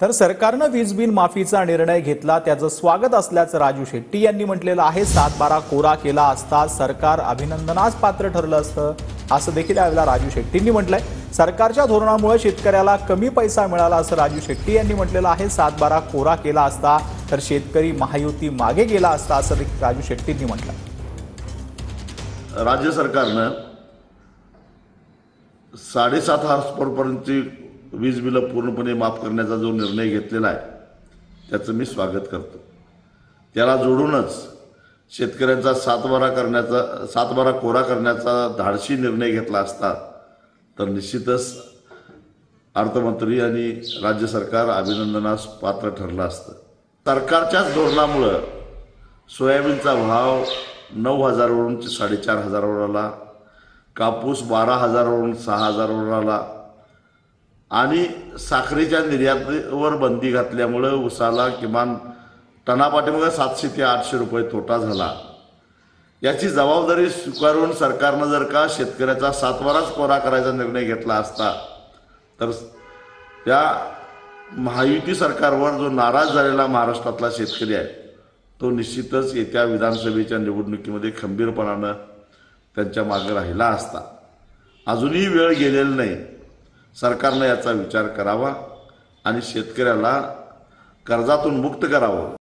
तर सरकारनं वीज बिल माफीचा निर्णय घेतला त्याचं स्वागत असल्याचं राजू शेट्टी यांनी म्हटलेलं आहे। 7/12 कोरा केला असता सरकार अभिनंदनास पात्र ठरलं असतं असं देखील यावेळेला राजू शेट्टींनी म्हटलंय। सरकारच्या धोरणामुळे शेतकऱ्याला कमी पैसा मिळाला असं राजू शेट्टी यांनी म्हटलेलं आहे। 7/12 कोरा केला असता तर शेतकरी महायुती मागे गेला असता असं देखील राजू शेट्टींनी म्हटलं। राज्य सरकारनं 7.5 हॉर्सपावरपर्यंतची वीज बिल पूर्णपणे माफ करण्याचा जो निर्णय घेतलेला आहे त्याचं मी स्वागत करतो। त्याला जोडूनच शेतकऱ्यांचा 7/12 कोरा करण्याचा धाडसी निर्णय घेतला असता तर निश्चितच अर्थमंत्री आणि राज्य सरकार अभिनंदनास पात्र ठरलं असतं। सरकारच्याच धोरणामुळे सोयाबीनचा भाव 9,000 वरून 4,500 वर आला, कापूस 12,000 वरून 6,000 वर आला आणि साखरेच्या निर्यातीवर बंदी घातल्यामुळे उसाला किमान टनापाठीमागे 700 ते 800 रुपये तोटा झाला। याची जबाबदारी स्वीकारून सरकारनं जर का शेतकऱ्याचा 7/12 कोरा करायचा निर्णय घेतला असता तर त्या महायुती सरकारवर जो नाराज झालेला महाराष्ट्रातला शेतकरी आहे तो निश्चितच येत्या विधानसभेच्या निवडणुकीमध्ये खंबीरपणानं त्यांच्या मागे राहिला असता। अजूनही वेळ गेलेला नाही। सरकारनं याचा विचार करावा आणि शेतकऱ्याला कर्जातून मुक्त करावं।